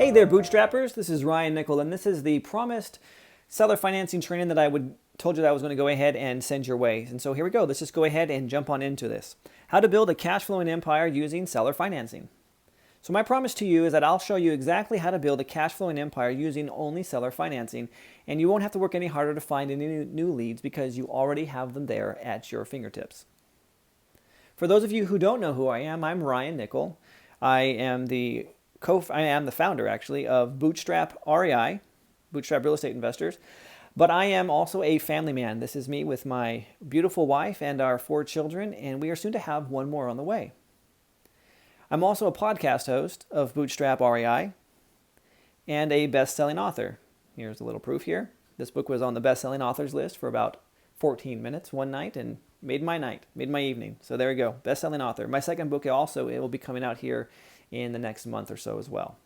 Hey there, bootstrappers. This is Ryan Nickel, and this is the promised seller financing training that told you that I was going to go ahead and send your way. And so here we go. Let's just go ahead and jump on into this. How to build a cash flowing empire using seller financing. So my promise to you is that I'll show you exactly how to build a cash flowing empire using only seller financing, and you won't have to work any harder to find any new leads because you already have them there at your fingertips. For those of you who don't know who I am, I'm Ryan Nickel. I am the founder, actually, of Bootstrap REI, Bootstrap Real Estate Investors, but I am also a family man. This is me with my beautiful wife and our 4 children, and we are soon to have one more on the way. I'm also a podcast host of Bootstrap REI and a best-selling author. Here's a little proof here. This book was on the best-selling authors list for about 14 minutes one night and made my evening. So there we go, best-selling author. My second book also, it will be coming out here in the next month or so as well.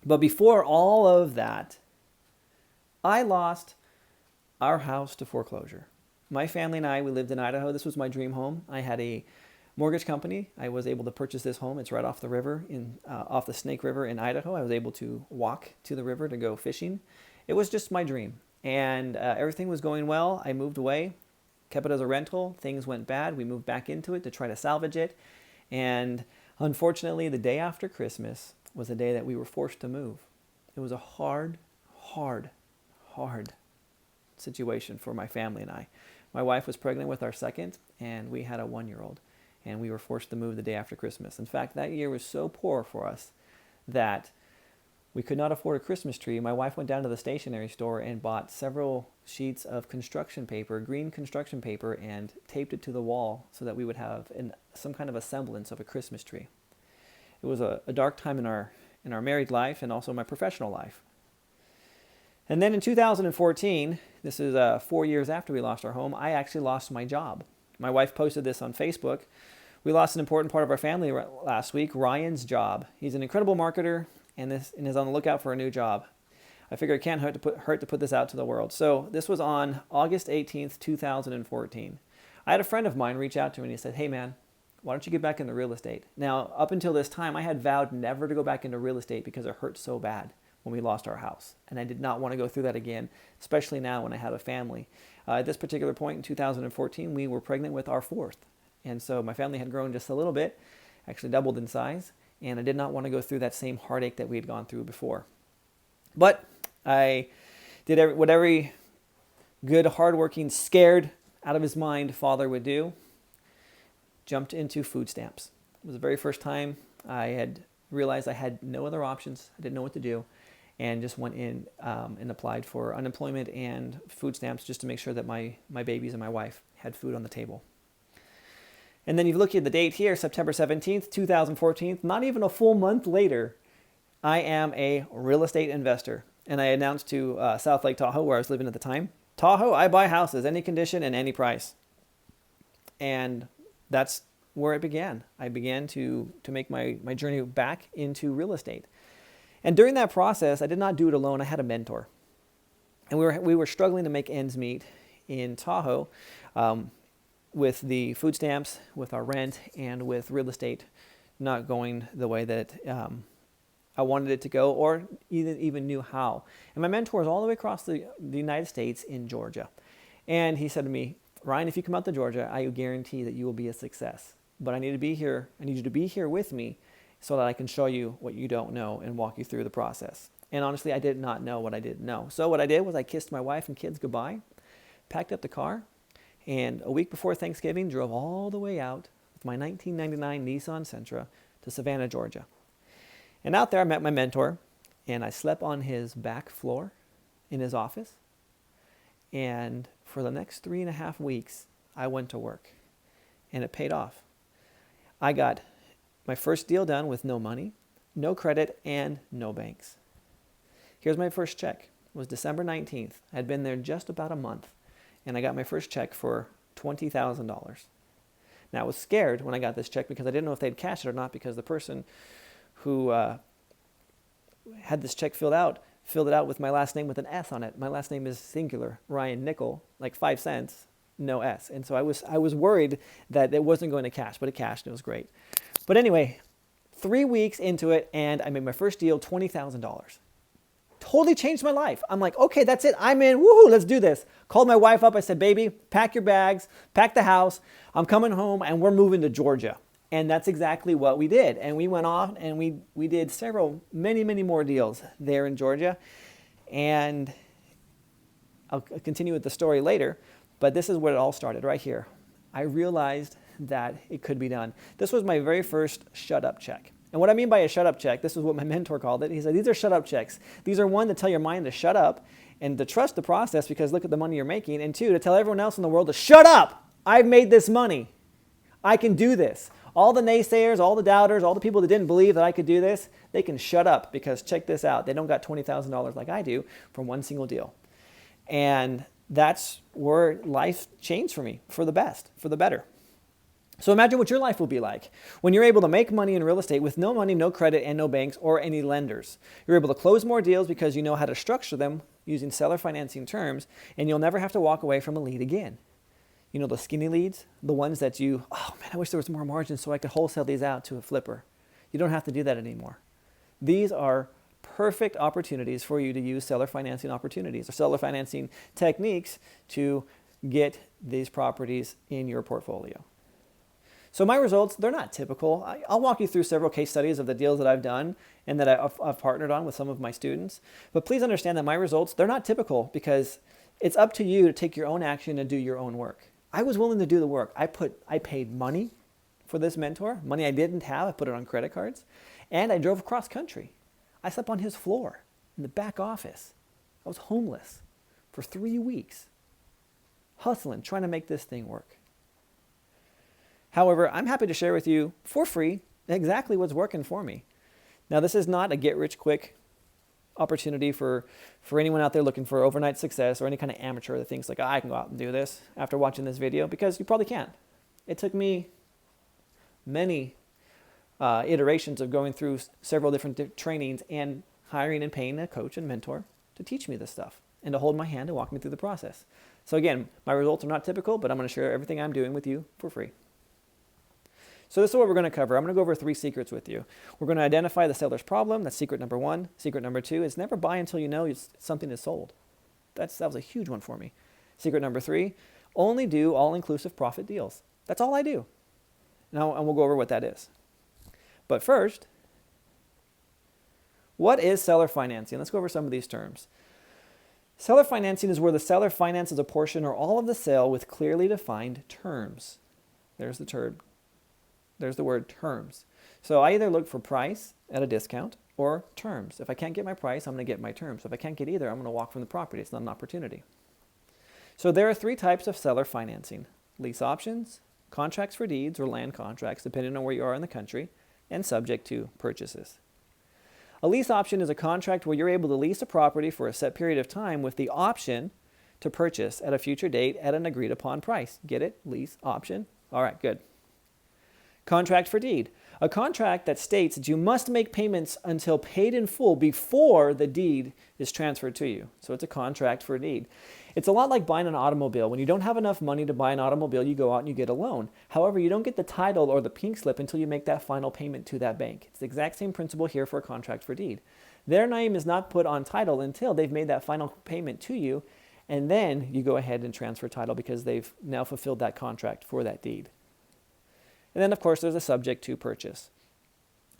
But before all of that, I lost our house to foreclosure. My family and I, we lived in Idaho. This was my dream home. I had a mortgage company. I was able to purchase this home. It's right off the river, off the Snake River in Idaho. I was able to walk to the river to go fishing. It was just my dream. And everything was going well. I moved away, kept it as a rental. Things went bad. We moved back into it to try to salvage it. And unfortunately, the day after Christmas was the day that we were forced to move. It was a hard situation for my family and I. My wife was pregnant with our second, and we had a 1-year-old, and we were forced to move the day after Christmas. In fact, that year was so poor for us that we could not afford a Christmas tree. My wife went down to the stationery store and bought several sheets of construction paper, green construction paper, and taped it to the wall so that we would have some kind of a semblance of a Christmas tree. It was a dark time in our married life and also my professional life. And then in 2014, this is 4 years after we lost our home, I actually lost my job. My wife posted this on Facebook. We lost an important part of our family last week, Ryan's job. He's an incredible marketer and is on the lookout for a new job. I figure it can't hurt to put this out to the world. So this was on August 18th, 2014. I had a friend of mine reach out to me and he said, "Hey man, why don't you get back into real estate?" Now, up until this time, I had vowed never to go back into real estate because it hurt so bad when we lost our house. And I did not want to go through that again, especially now when I have a family. At this particular point in 2014, we were pregnant with our 4th. And so my family had grown just a little bit, actually doubled in size. And I did not want to go through that same heartache that we had gone through before. But I did what every good, hardworking, scared, out of his mind father would do. Jumped into food stamps. It was the very first time I had realized I had no other options. I didn't know what to do, and just went in and applied for unemployment and food stamps just to make sure that my babies and my wife had food on the table. And then you look at the date here, September 17th, 2014, not even a full month later, I am a real estate investor. And I announced to South Lake Tahoe, where I was living at the time, "Tahoe, I buy houses, any condition and any price." And that's where it began. I began to make my journey back into real estate. And during that process, I did not do it alone. I had a mentor. And we were struggling to make ends meet in Tahoe with the food stamps, with our rent, and with real estate not going the way that I wanted it to go, or even knew how. And my mentor is all the way across the United States in Georgia. And he said to me, "Ryan, if you come out to Georgia, I guarantee that you will be a success. But I need you to be here with me so that I can show you what you don't know and walk you through the process." And honestly, I did not know what I didn't know. So what I did was I kissed my wife and kids goodbye, packed up the car, and a week before Thanksgiving, drove all the way out with my 1999 Nissan Sentra to Savannah, Georgia. And out there, I met my mentor, and I slept on his back floor in his office. And for the next 3.5 weeks, I went to work, and it paid off. I got my first deal done with no money, no credit, and no banks. Here's my first check. It was December 19th. I had been there just about a month, and I got my first check for $20,000. Now, I was scared when I got this check because I didn't know if they'd cash it or not, because the person who had this check filled it out with my last name with an S on it. My last name is singular, Ryan Nickel, like 5 cents, no S. And so I was worried that it wasn't going to cash, but it cashed. It was great. But anyway, 3 weeks into it, and I made my first deal, $20,000. Totally changed my life. I'm like, okay, that's it. I'm in. Woohoo, let's do this. Called my wife up. I said, baby, pack your bags, pack the house. I'm coming home, and we're moving to Georgia. And that's exactly what we did. And we went off, and we did many more deals there in Georgia. And I'll continue with the story later, but this is where it all started right here. I realized that it could be done. This was my very first shut-up check. And what I mean by a shut-up check, this is what my mentor called it. He said, these are shut-up checks. These are, one, to tell your mind to shut up and to trust the process because look at the money you're making. And two, to tell everyone else in the world to shut up. I've made this money. I can do this. All the naysayers, all the doubters, all the people that didn't believe that I could do this, they can shut up because check this out. They don't got $20,000 like I do from one single deal. And that's where life changed for me, for the best, for the better. So imagine what your life will be like when you're able to make money in real estate with no money, no credit, and no banks or any lenders. You're able to close more deals because you know how to structure them using seller financing terms, and you'll never have to walk away from a lead again. You know, the skinny leads, the ones that oh man, I wish there was more margin so I could wholesale these out to a flipper. You don't have to do that anymore. These are perfect opportunities for you to use seller financing opportunities or seller financing techniques to get these properties in your portfolio. So my results, they're not typical. I'll walk you through several case studies of the deals that I've done and that I've partnered on with some of my students. But please understand that my results, they're not typical because it's up to you to take your own action and do your own work. I was willing to do the work. I paid money for this mentor, money I didn't have. I put it on credit cards, and I drove across country. I slept on his floor in the back office. I was homeless for 3 weeks, hustling, trying to make this thing work. However, I'm happy to share with you for free exactly what's working for me. Now, this is not a get-rich-quick opportunity for anyone out there looking for overnight success or any kind of amateur that thinks like, I can go out and do this after watching this video, because you probably can't. It took me many iterations of going through several different trainings and hiring and paying a coach and mentor to teach me this stuff and to hold my hand and walk me through the process. So again, my results are not typical, but I'm going to share everything I'm doing with you for free. So this is what we're going to cover. I'm going to go over 3 secrets with you. We're going to identify the seller's problem. That's secret number 1. Secret number 2 is never buy until you know something is sold. That was a huge one for me. Secret number 3, only do all-inclusive profit deals. That's all I do. Now, and we'll go over what that is. But first, what is seller financing? Let's go over some of these terms. Seller financing is where the seller finances a portion or all of the sale with clearly defined terms. There's the term. There's the word terms. So I either look for price at a discount or terms. If I can't get my price, I'm going to get my terms. If I can't get either, I'm going to walk from the property. It's not an opportunity. So there are 3 types of seller financing: lease options, contracts for deeds or land contracts, depending on where you are in the country, and subject to purchases. A lease option is a contract where you're able to lease a property for a set period of time with the option to purchase at a future date at an agreed upon price. Get it? Lease option. All right, good. Contract for deed. A contract that states that you must make payments until paid in full before the deed is transferred to you. So it's a contract for deed. It's a lot like buying an automobile. When you don't have enough money to buy an automobile, you go out and you get a loan. However, you don't get the title or the pink slip until you make that final payment to that bank. It's the exact same principle here for a contract for deed. Their name is not put on title until they've made that final payment to you, and then you go ahead and transfer title because they've now fulfilled that contract for that deed. And then, of course, there's a subject to purchase.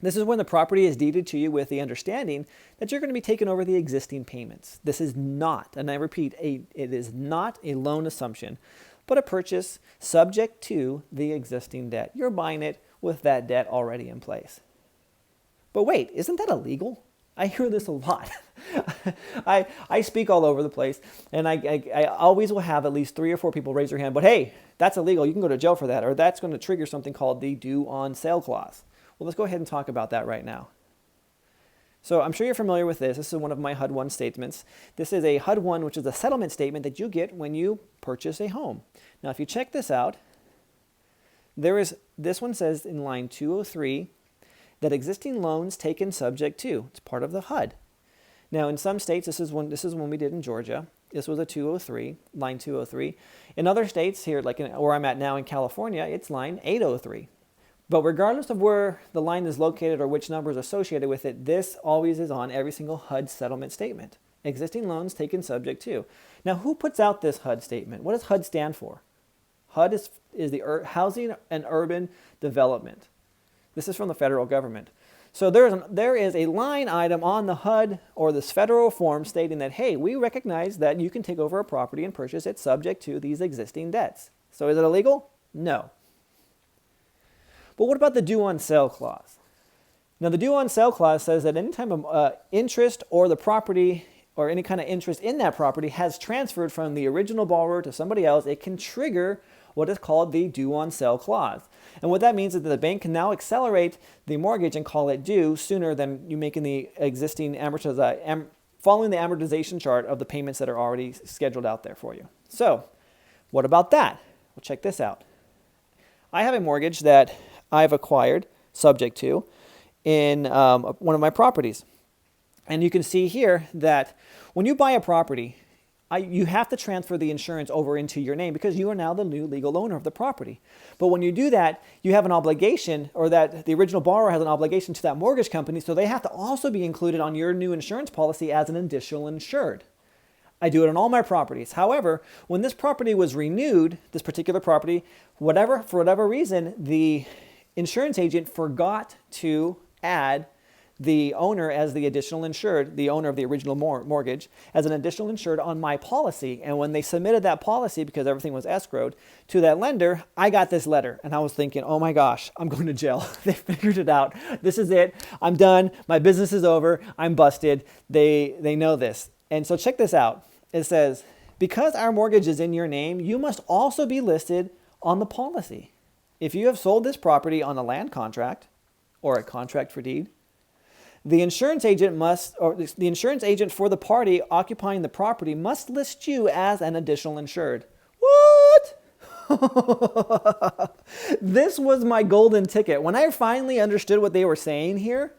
This is when the property is deeded to you with the understanding that you're going to be taking over the existing payments. This is not, and I repeat, it is not a loan assumption, but a purchase subject to the existing debt. You're buying it with that debt already in place. But wait, isn't that illegal? I hear this a lot. I speak all over the place, and I always will have at least 3 or 4 people raise their hand, but hey, that's illegal. You can go to jail for that, or that's going to trigger something called the due on sale clause. Well, let's go ahead and talk about that right now. So I'm sure you're familiar with this. This is one of my HUD-1 statements. This is a HUD-1, which is a settlement statement that you get when you purchase a home. Now, if you check this out, this one says in line 203, that existing loans taken subject to. It's part of the HUD. Now, in some states, this is one we did in Georgia. This was a 203, line 203. In other states here, like where I'm at now in California, it's line 803. But regardless of where the line is located or which number is associated with it, this always is on every single HUD settlement statement. Existing loans taken subject to. Now, who puts out this HUD statement? What does HUD stand for? HUD is the Housing and Urban Development. This is from the federal government. So there is a line item on the HUD or this federal form stating that, hey, we recognize that you can take over a property and purchase it subject to these existing debts. So is it illegal? No. But what about the due on sale clause? Now, the due on sale clause says that any time of interest or the property or any kind of interest in that property has transferred from the original borrower to somebody else, it can trigger what is called the due on sale clause. And what that means is that the bank can now accelerate the mortgage and call it due sooner than you making the existing following the amortization chart of the payments that are already scheduled out there for you. So what about that? Well, check this out. I have a mortgage that I've acquired subject to in one of my properties. And you can see here that when you buy a property, you have to transfer the insurance over into your name because you are now the new legal owner of the property. But when you do that, you have an obligation, or that the original borrower has an obligation to that mortgage company, so they have to also be included on your new insurance policy as an additional insured. I do it on all my properties. However, when this property was renewed, this particular property, for whatever reason, the insurance agent forgot to add the owner as the additional insured, the owner of the original mortgage, as an additional insured on my policy. And when they submitted that policy, because everything was escrowed, to that lender, I got this letter. And I was thinking, oh my gosh, I'm going to jail. They figured it out. This is it. I'm done. My business is over. I'm busted. They know this. And so check this out. It says, because our mortgage is in your name, you must also be listed on the policy. If you have sold this property on a land contract or a contract for deed, the insurance agent for the party occupying the property must list you as an additional insured. What? This was my golden ticket. When I finally understood what they were saying here,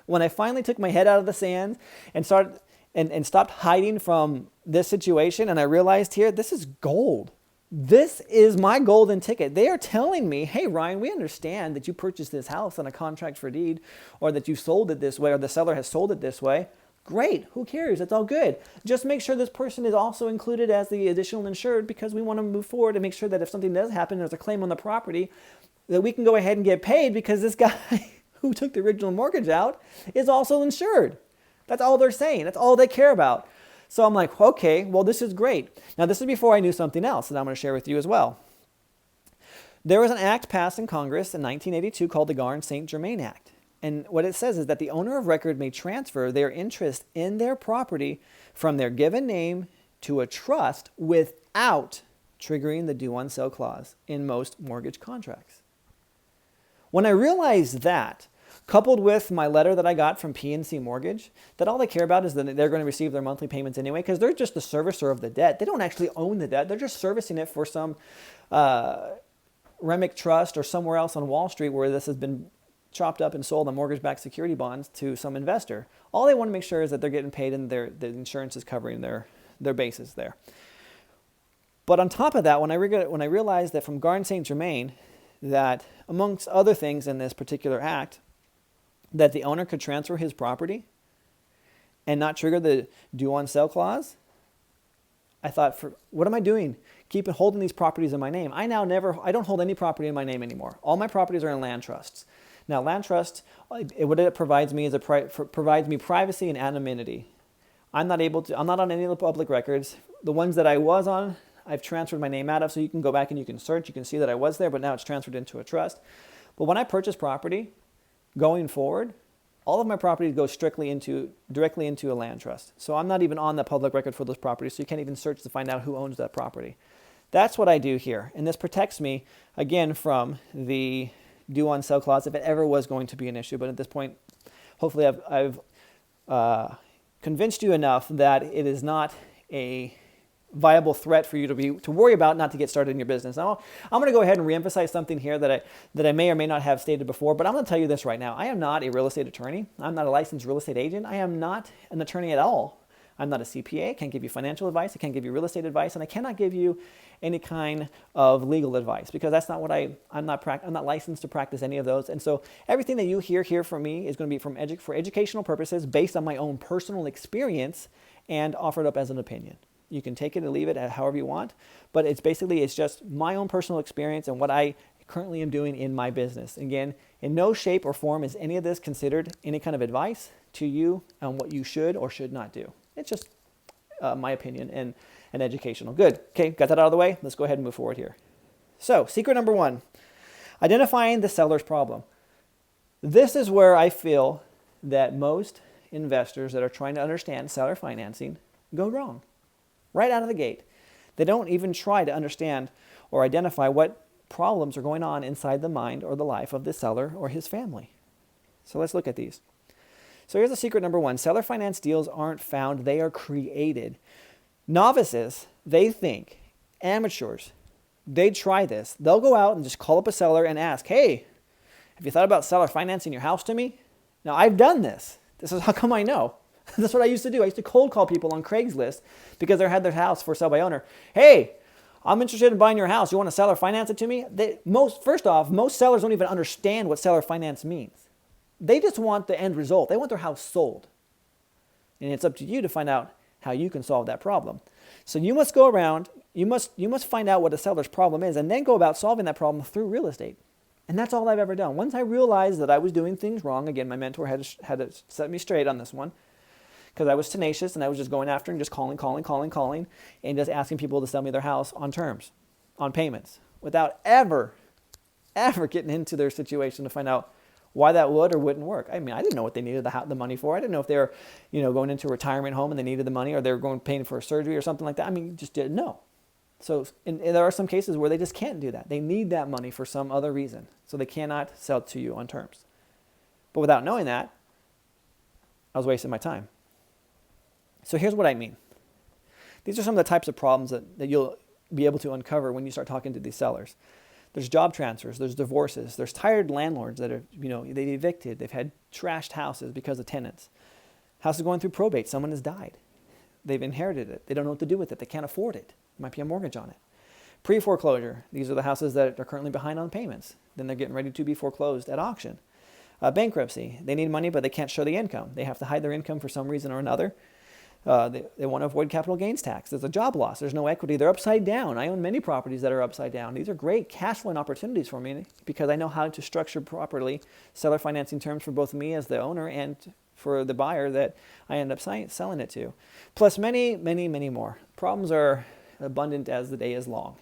when I finally took my head out of the sand and stopped hiding from this situation, and I realized here, this is gold. This is my golden ticket. They are telling me, hey, Ryan, we understand that you purchased this house on a contract for deed, or that you sold it this way, or the seller has sold it this way. Great. Who cares? It's all good. Just make sure this person is also included as the additional insured, because we want to move forward and make sure that if something does happen, there's a claim on the property, that we can go ahead and get paid because this guy who took the original mortgage out is also insured. That's all they're saying. That's all they care about. So I'm like, okay, well, this is great. Now, this is before I knew something else that I'm going to share with you as well. There was an act passed in Congress in 1982 called the Garn-St Germaine Act. And what it says is that the owner of record may transfer their interest in their property from their given name to a trust without triggering the due on sale clause in most mortgage contracts. When I realized that, coupled with my letter that I got from PNC Mortgage, that all they care about is that they're going to receive their monthly payments anyway, because they're just the servicer of the debt. They don't actually own the debt. They're just servicing it for some Remick Trust or somewhere else on Wall Street where this has been chopped up and sold on mortgage-backed security bonds to some investor. All they want to make sure is that they're getting paid and the insurance is covering their bases there. But on top of that, when I realized that from Garn-St Germaine, that amongst other things in this particular act, that the owner could transfer his property and not trigger the due on sale clause, I thought, what am I doing? Holding these properties in my name. I don't hold any property in my name anymore. All my properties are in land trusts. Now, land trust, what it provides me is provides me privacy and anonymity. I'm not on any of the public records. The ones that I was on, I've transferred my name out of, so you can go back and you can search. You can see that I was there, but now it's transferred into a trust. But when I purchase property, going forward, all of my properties go directly into a land trust. So I'm not even on the public record for those properties, so you can't even search to find out who owns that property. That's what I do here. And this protects me, again, from the due on sale clause if it ever was going to be an issue. But at this point, hopefully I've convinced you enough that it is not a viable threat for you to worry about, not to get started in your business. Now, I'm going to go ahead and reemphasize something here that I may or may not have stated before, but I'm going to tell you this right now. I am not a real estate attorney. I'm not a licensed real estate agent. I am not an attorney at all. I'm not a CPA, I can't give you financial advice, I can't give you real estate advice, and I cannot give you any kind of legal advice because that's not what I'm not licensed to practice any of those. And so everything that you hear from me is going to be for educational purposes based on my own personal experience and offered up as an opinion. You can take it or leave it however you want, but it's just my own personal experience and what I currently am doing in my business. Again, in no shape or form is any of this considered any kind of advice to you on what you should or should not do. It's just my opinion and educational. Good. Okay, got that out of the way. Let's go ahead and move forward here. So, secret number 1, identifying the seller's problem. This is where I feel that most investors that are trying to understand seller financing go wrong. Right out of the gate. They don't even try to understand or identify what problems are going on inside the mind or the life of the seller or his family. So let's look at these. So here's the secret number 1. Seller finance deals aren't found, they are created. Novices, they think, amateurs, they try this. They'll go out and just call up a seller and ask, hey, have you thought about seller financing your house to me? Now, I've done this. This is how come I know. That's what I used to do. I used to cold call people on Craigslist because they had their house for sale by owner. Hey, I'm interested in buying your house. You want to seller finance it to me? First off, most sellers don't even understand what seller finance means. They just want the end result. They want their house sold. And it's up to you to find out how you can solve that problem. So you must go around, you must find out what a seller's problem is and then go about solving that problem through real estate. And that's all I've ever done. Once I realized that I was doing things wrong, again, my mentor had to set me straight on this one because I was tenacious and I was just going after and just calling and just asking people to sell me their house on terms, on payments, without ever getting into their situation to find out why that would or wouldn't work. I mean, I didn't know what they needed the money for. I didn't know if they were, going into a retirement home and they needed the money or they were paying for a surgery or something like that. I mean, just didn't know. So and there are some cases where they just can't do that. They need that money for some other reason. So they cannot sell to you on terms. But without knowing that, I was wasting my time. So here's what I mean. These are some of the types of problems that you'll be able to uncover when you start talking to these sellers. There's job transfers, there's divorces, there's tired landlords that are, they evicted, they've had trashed houses because of tenants. House is going through probate, someone has died. They've inherited it, they don't know what to do with it, they can't afford it. There might be a mortgage on it. Pre-foreclosure, these are the houses that are currently behind on payments. Then they're getting ready to be foreclosed at auction. Bankruptcy, they need money but they can't show the income. They have to hide their income for some reason or another. They want to avoid capital gains tax. There's a job loss. There's no equity. They're upside down. I own many properties that are upside down. These are great cash flowing opportunities for me because I know how to structure properly seller financing terms for both me as the owner and for the buyer that I end up selling it to. Plus many, many, many more. Problems are abundant as the day is long.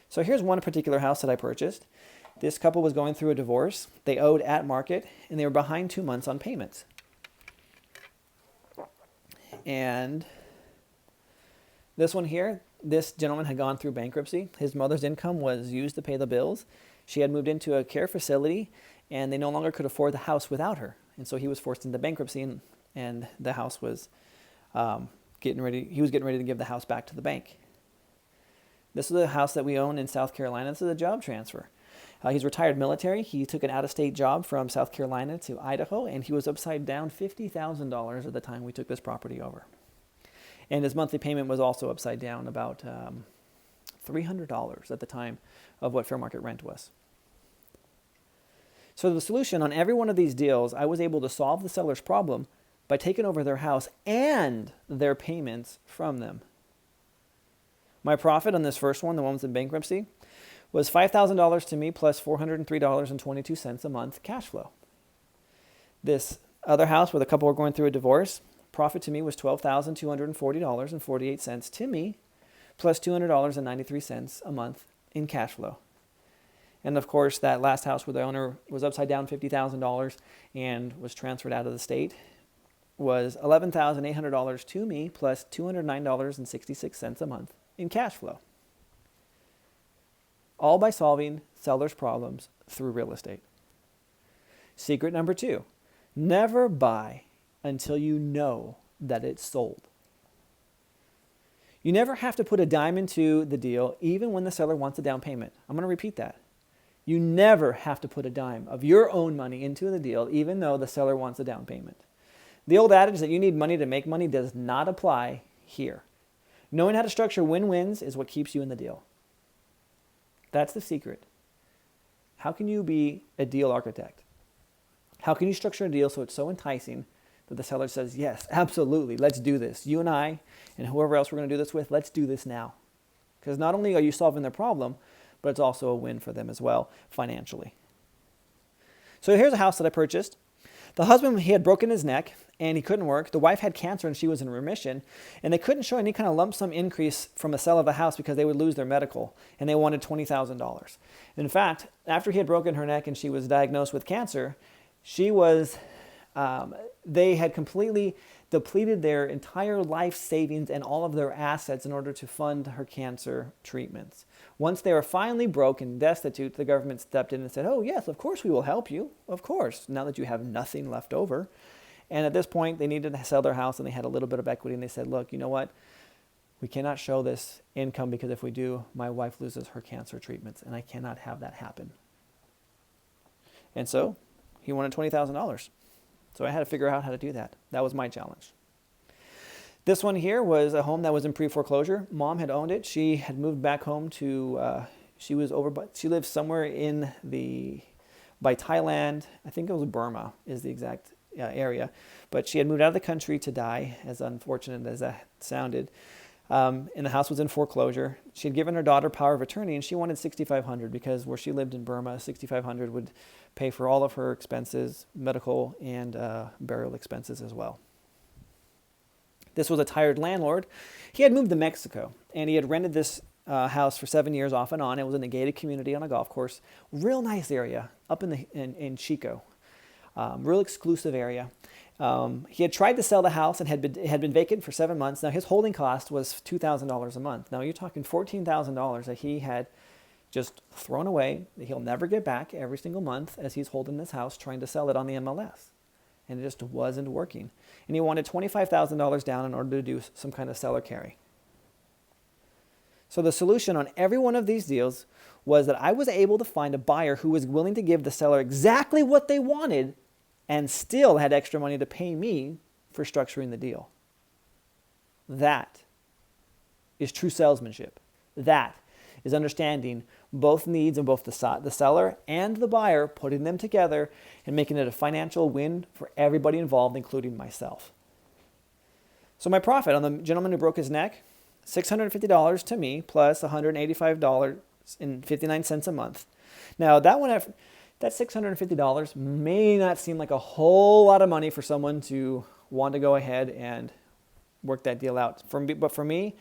So here's one particular house that I purchased. This couple was going through a divorce. They owed at market and they were behind 2 months on payments. And this one here, this gentleman had gone through bankruptcy. His mother's income was used to pay the bills. She had moved into a care facility and they no longer could afford the house without her. And so he was forced into bankruptcy and the house was getting ready to give the house back to the bank. This is a house that we own in South Carolina. This is a job transfer. He's retired military. He took an out-of-state job from South Carolina to Idaho, and he was upside down $50,000 at the time we took this property over. And his monthly payment was also upside down about $300 at the time of what fair market rent was. So the solution on every one of these deals, I was able to solve the seller's problem by taking over their house and their payments from them. My profit on this first one, the one with the bankruptcy, was $5,000 to me plus $403.22 a month cash flow. This other house where the couple were going through a divorce, profit to me was $12,240.48 to me plus $200.93 a month in cash flow. And of course, that last house where the owner was upside down $50,000 and was transferred out of the state was $11,800 to me plus $209.66 a month in cash flow. All by solving sellers' problems through real estate. Secret number 2, never buy until you know that it's sold. You never have to put a dime into the deal, even when the seller wants a down payment. I'm going to repeat that. You never have to put a dime of your own money into the deal, even though the seller wants a down payment. The old adage that you need money to make money does not apply here. Knowing how to structure win-wins is what keeps you in the deal. That's the secret. How can you be a deal architect? How can you structure a deal so it's so enticing that the seller says, yes, absolutely, let's do this. You and I and whoever else we're going to do this with, let's do this now. Because not only are you solving their problem, but it's also a win for them as well financially. So here's a house that I purchased. The husband, he had broken his neck and he couldn't work. The wife had cancer and she was in remission, and they couldn't show any kind of lump sum increase from the sale of the house because they would lose their medical, and they wanted $20,000. In fact, after he had broken her neck and she was diagnosed with cancer, they had completely depleted their entire life savings and all of their assets in order to fund her cancer treatments. Once they were finally broke and destitute, the government stepped in and said, oh yes, of course we will help you, of course, now that you have nothing left over. And at this point, they needed to sell their house and they had a little bit of equity, and they said, look, you know what? We cannot show this income because if we do, my wife loses her cancer treatments, and I cannot have that happen. And so he wanted $20,000. So I had to figure out how to do that. That was my challenge. This one here was a home that was in pre-foreclosure. Mom had owned it. She had moved back home she lived somewhere by Thailand. I think it was Burma is the exact area. But she had moved out of the country to die, as unfortunate as that sounded. And the house was in foreclosure. She had given her daughter power of attorney, and she wanted $6,500 because where she lived in Burma, $6,500 would pay for all of her expenses, medical and burial expenses as well. This was a tired landlord. He had moved to Mexico, and he had rented this house for 7 years off and on. It was in a gated community on a golf course. Real nice area up in Chico. Real exclusive area. He had tried to sell the house and it had been vacant for 7 months. Now his holding cost was $2,000 a month. Now you're talking $14,000 that he had just thrown away, that he'll never get back every single month as he's holding this house trying to sell it on the MLS. And it just wasn't working. And he wanted $25,000 down in order to do some kind of seller carry. So the solution on every one of these deals was that I was able to find a buyer who was willing to give the seller exactly what they wanted and still had extra money to pay me for structuring the deal. That is true salesmanship. That is understanding both needs of both the seller and the buyer, putting them together and making it a financial win for everybody involved, including myself. So my profit on the gentleman who broke his neck, $650 to me plus $185.59 a month. Now that one, that $650 may not seem like a whole lot of money for someone to want to go ahead and work that deal out. But for me,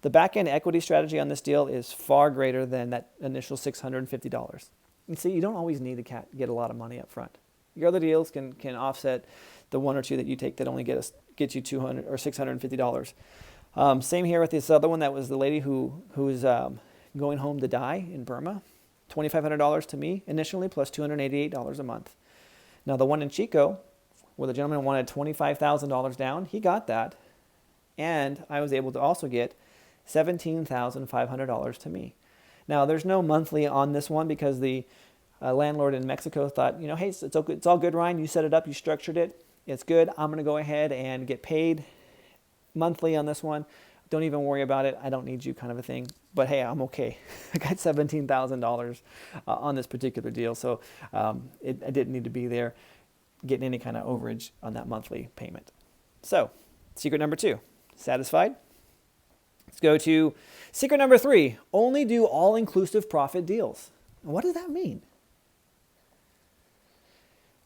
the back-end equity strategy on this deal is far greater than that initial $650. And see, you don't always need to get a lot of money up front. Your other deals can offset the one or two that you take that only get you $200 or $650. Same here with this other one that was the lady who's going home to die in Burma. $2,500 to me initially plus $288 a month. Now the one in Chico, where the gentleman wanted $25,000 down, he got that. And I was able to also get $17,500 to me. Now there's no monthly on this one because the landlord in Mexico thought, hey, it's all good, Ryan. You set it up, you structured it. It's good. I'm going to go ahead and get paid monthly on this one. Don't even worry about it. I don't need you kind of a thing. But hey, I'm okay. I got $17,000 on this particular deal. So I didn't need to be there getting any kind of overage on that monthly payment. So secret number 2, satisfied? Let's go to secret number 3, only do all-inclusive profit deals. What does that mean?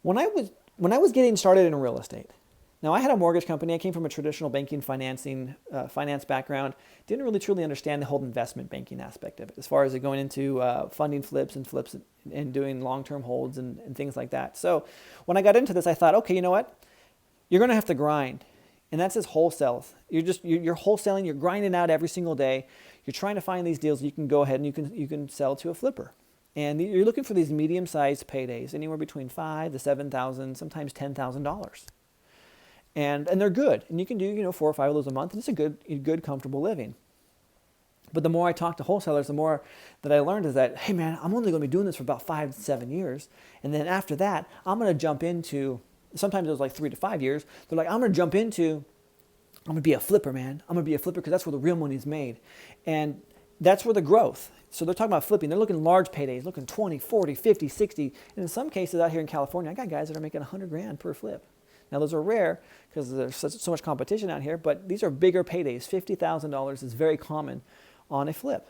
When I was getting started in real estate, now I had a mortgage company. I came from a traditional banking finance background. Didn't really truly understand the whole investment banking aspect of it, as far as going into funding flips and doing long-term holds and things like that. So when I got into this, I thought, okay, you know what? You're going to have to grind. And that's just wholesale. You're wholesaling, you're grinding out every single day. You're trying to find these deals you can go ahead and you can sell to a flipper. And you're looking for these medium-sized paydays, anywhere between $5,000 to $7,000, sometimes $10,000. And they're good. And you can do 4 or 5 of those a month, and it's a good, comfortable living. But the more I talk to wholesalers, the more that I learned is that, hey man, I'm only going to be doing this for about 5 to 7 years. And then after that, I'm going to jump into sometimes it was like 3 to 5 years. They're like, I'm going to be a flipper, man. I'm going to be a flipper because that's where the real money is made. And that's where the growth. So they're talking about flipping. They're looking large paydays, looking 20, 40, 50, 60. And in some cases out here in California, I got guys that are making 100 grand per flip. Now those are rare because there's so much competition out here, but these are bigger paydays. $50,000 is very common on a flip.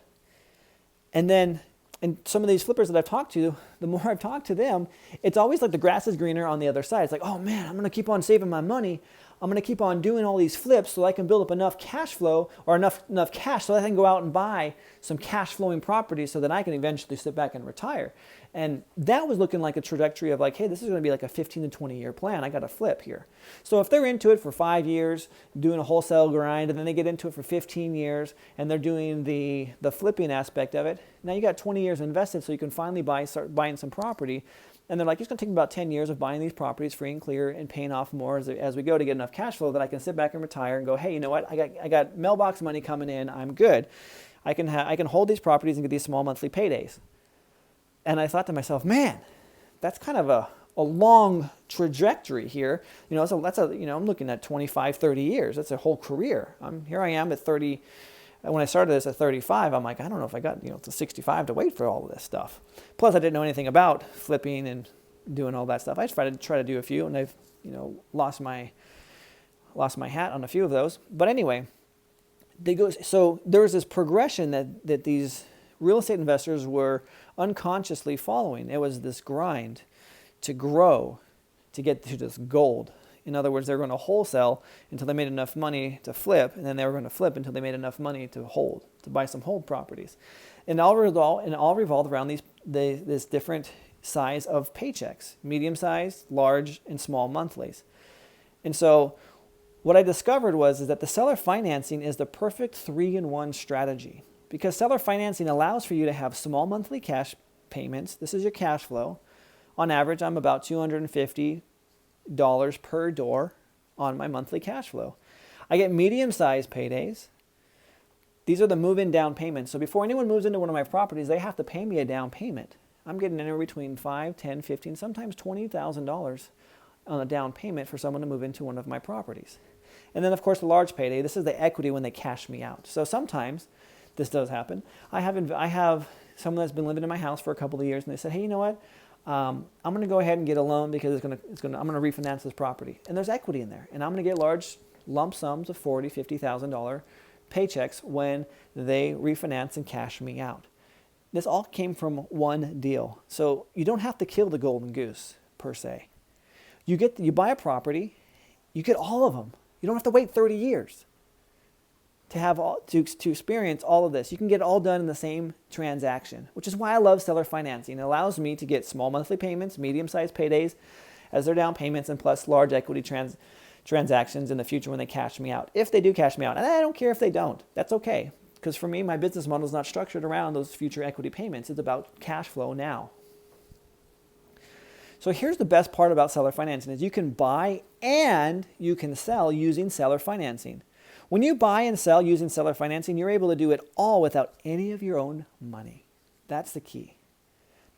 And then, and some of these flippers that I've talked to, the more I've talked to them, it's always like the grass is greener on the other side. It's like, oh man, I'm going to keep on saving my money. I'm going to keep on doing all these flips so I can build up enough cash flow or enough cash so that I can go out and buy some cash flowing properties so that I can eventually sit back and retire. And that was looking like a trajectory of like, hey, this is going to be like a 15 to 20 year plan. I got to flip here. So if they're into it for 5 years, doing a wholesale grind, and then they get into it for 15 years, and they're doing the flipping aspect of it, now you got 20 years invested so you can finally start buying some property. And they're like, it's going to take me about 10 years of buying these properties free and clear and paying off more as we go to get enough cash flow that I can sit back and retire and go, hey, you know what? I got mailbox money coming in. I'm good. I can hold these properties and get these small monthly paydays. And I thought to myself, man, that's kind of a long trajectory here. You know, so I'm looking at 25, 30 years. That's a whole career. Here I am at 30. When I started this at 35, I'm like, I don't know if I got, to 65 to wait for all of this stuff. Plus, I didn't know anything about flipping and doing all that stuff. I just try to do a few, and I've, lost my hat on a few of those. But anyway, so there was this progression that these real estate investors were unconsciously following. It was this grind to grow, to get to this gold. In other words, they were going to wholesale until they made enough money to flip, and then they were going to flip until they made enough money to hold, to buy some hold properties. And all revolved around this different size of paychecks, medium size, large, and small monthlies. And so what I discovered is that the seller financing is the perfect 3-in-1 strategy, because seller financing allows for you to have small monthly cash payments. This is your cash flow. On average, I'm about $250 per door on my monthly cash flow. I get medium-sized paydays. These are the move-in down payments. So before anyone moves into one of my properties, they have to pay me a down payment. I'm getting anywhere between $5, $10, $15, sometimes $20,000 on a down payment for someone to move into one of my properties. And then, of course, the large payday. This is the equity when they cash me out. So sometimes this does happen. I have someone that's been living in my house for a couple of years, and they said, hey, you know what? I'm going to go ahead and get a loan because I'm going to refinance this property. And there's equity in there. And I'm going to get large lump sums of $40,000, $50,000 paychecks when they refinance and cash me out. This all came from one deal. So you don't have to kill the golden goose, per se. You buy a property, you get all of them. You don't have to wait 30 years to experience all of this. You can get it all done in the same transaction, which is why I love seller financing. It allows me to get small monthly payments, medium-sized paydays as their down payments, and plus large equity transactions in the future when they cash me out. If they do cash me out, and I don't care if they don't, that's okay. Because for me, my business model is not structured around those future equity payments. It's about cash flow now. So here's the best part about seller financing is you can buy and you can sell using seller financing. When you buy and sell using seller financing, you're able to do it all without any of your own money. That's the key.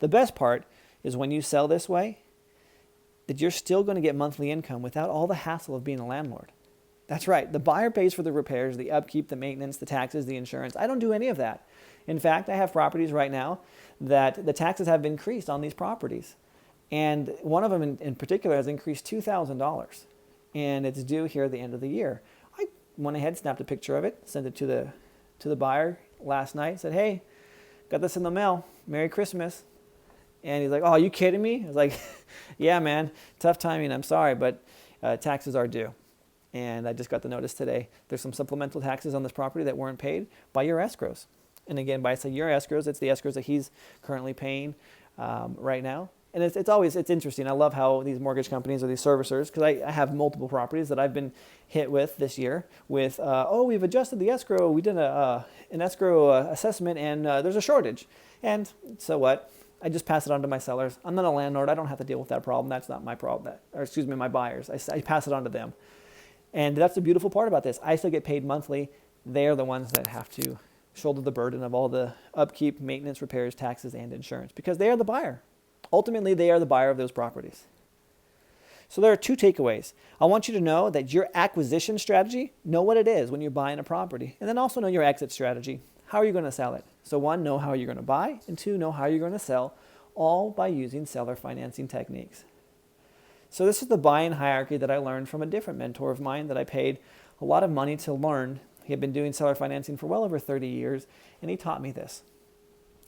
The best part is when you sell this way, that you're still going to get monthly income without all the hassle of being a landlord. That's right. The buyer pays for the repairs, the upkeep, the maintenance, the taxes, the insurance. I don't do any of that. In fact, I have properties right now that the taxes have increased on these properties. And one of them in particular has increased $2,000. And it's due here at the end of the year. I went ahead, snapped a picture of it, sent it to the buyer last night, said, hey, got this in the mail. Merry Christmas. And he's like, oh, are you kidding me? I was like, yeah, man, tough timing. I'm sorry, but taxes are due. And I just got the notice today. There's some supplemental taxes on this property that weren't paid by your escrows. And again, by your escrows, it's the escrows that he's currently paying right now. And it's interesting. I love how these mortgage companies or these servicers, because I have multiple properties that I've been hit with this year with, we've adjusted the escrow. We did an escrow assessment and there's a shortage. And so what? I just pass it on to my sellers. I'm not a landlord. I don't have to deal with that problem. That's not my problem. My buyers. I pass it on to them. And that's the beautiful part about this. I still get paid monthly. They're the ones that have to shoulder the burden of all the upkeep, maintenance, repairs, taxes, and insurance because they are the buyer. Ultimately, they are the buyer of those properties. So there are two takeaways. I want you to know that your acquisition strategy, know what it is when you're buying a property, and then also know your exit strategy. How are you going to sell it? So one, know how you're going to buy, and two, know how you're going to sell, all by using seller financing techniques. So this is the buying hierarchy that I learned from a different mentor of mine that I paid a lot of money to learn. He had been doing seller financing for well over 30 years, and he taught me this.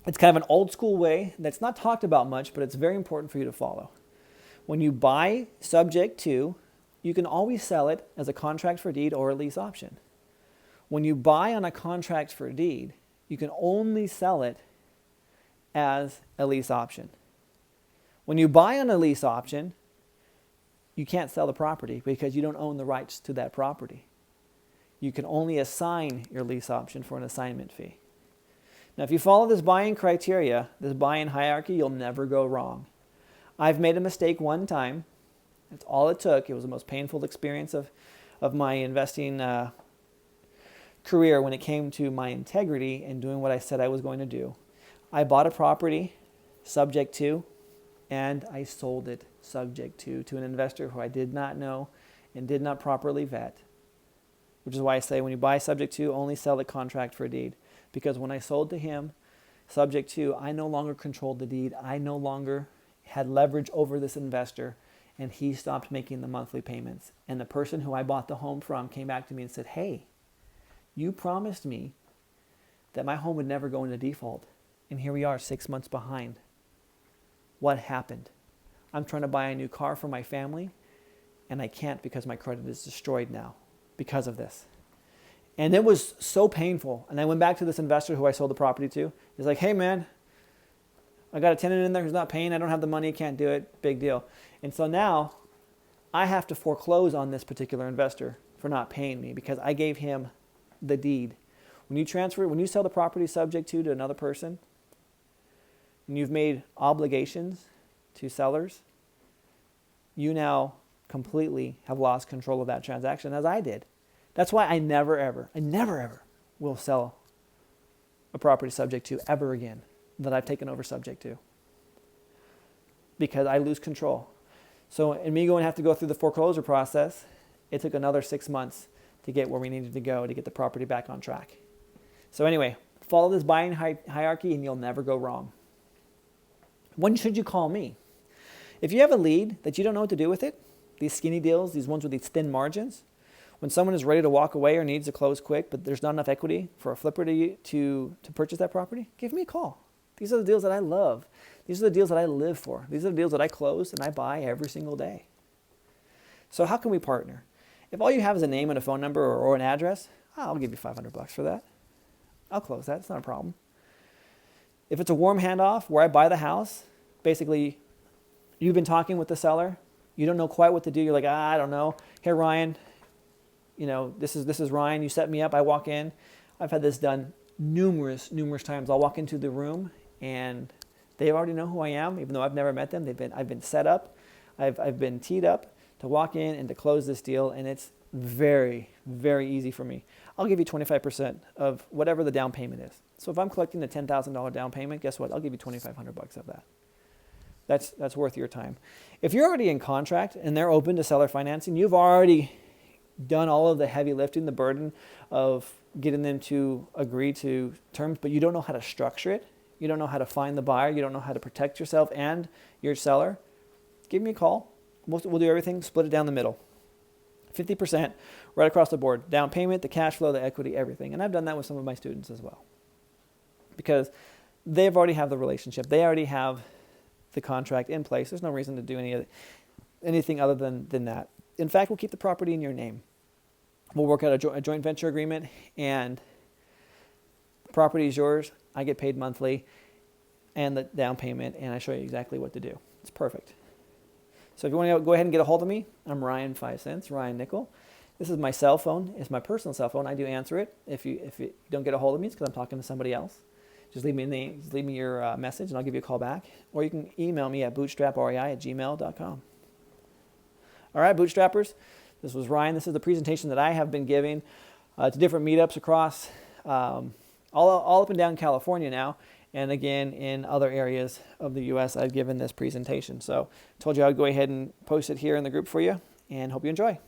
It's kind of an old school way that's not talked about much, but it's very important for you to follow. When you buy subject to, you can always sell it as a contract for deed or a lease option. When you buy on a contract for deed, you can only sell it as a lease option. When you buy on a lease option, you can't sell the property because you don't own the rights to that property. You can only assign your lease option for an assignment fee. Now, if you follow this buying criteria, this buying hierarchy, you'll never go wrong. I've made a mistake one time. That's all it took. It was the most painful experience of my investing career when it came to my integrity and doing what I said I was going to do. I bought a property subject to, and I sold it subject to an investor who I did not know and did not properly vet. Which is why I say when you buy subject to, only sell the contract for a deed. Because when I sold to him subject to, I no longer controlled the deed. I no longer had leverage over this investor, and he stopped making the monthly payments. And the person who I bought the home from came back to me and said, hey, you promised me that my home would never go into default. And here we are 6 months behind. What happened? I'm trying to buy a new car for my family, and I can't because my credit is destroyed now because of this. And it was so painful. And I went back to this investor who I sold the property to. He's like, hey man, I got a tenant in there who's not paying. I don't have the money. Can't do it. Big deal. And so now I have to foreclose on this particular investor for not paying me because I gave him the deed. When you sell the property subject to another person, and you've made obligations to sellers, you now completely have lost control of that transaction, as I did. That's why I never ever will sell a property subject to ever again that I've taken over subject to, because I lose control. So in me going to have to go through the foreclosure process, it took another 6 months to get where we needed to go to get the property back on track. So anyway, follow this buying hierarchy and you'll never go wrong. When should you call me? If you have a lead that you don't know what to do with it, these skinny deals, these ones with these thin margins, when someone is ready to walk away or needs to close quick, but there's not enough equity for a flipper to purchase that property, give me a call. These are the deals that I love. These are the deals that I live for. These are the deals that I close and I buy every single day. So how can we partner? If all you have is a name and a phone number or an address, I'll give you $500 for that. I'll close that. It's not a problem. If it's a warm handoff where I buy the house, basically you've been talking with the seller, you don't know quite what to do. You're like, I don't know. Here, Ryan, this is Ryan. You set me up. I walk in. I've had this done numerous times. I'll walk into the room and they already know who I am, even though I've never met them. I've been set up. I've been teed up to walk in and to close this deal, and it's very, very easy for me. I'll give you 25% of whatever the down payment is. So if I'm collecting a $10,000 down payment, guess what? I'll give you $2,500 of that. That's worth your time. If you're already in contract and they're open to seller financing, you've already done all of the heavy lifting, the burden of getting them to agree to terms, but you don't know how to structure it. You don't know how to find the buyer. You don't know how to protect yourself and your seller. Give me a call. We'll do everything, split it down the middle. 50% right across the board. Down payment, the cash flow, the equity, everything. And I've done that with some of my students as well. Because they've already have the relationship. They already have the contract in place. There's no reason to do anything other than that. In fact, we'll keep the property in your name. We'll work out a joint venture agreement, and the property is yours. I get paid monthly and the down payment, and I show you exactly what to do. It's perfect. So if you want to go ahead and get a hold of me, I'm Ryan 5 cents, Ryan Nickel. This is my cell phone. It's my personal cell phone. I do answer it. If you don't get a hold of me, it's because I'm talking to somebody else. Just leave me your message, and I'll give you a call back. Or you can email me at bootstraprei@gmail.com. All right, bootstrappers, this was Ryan. This is the presentation that I have been giving to different meetups across all up and down California now. And again, in other areas of the U.S., I've given this presentation. So I told you I'd go ahead and post it here in the group for you, and hope you enjoy.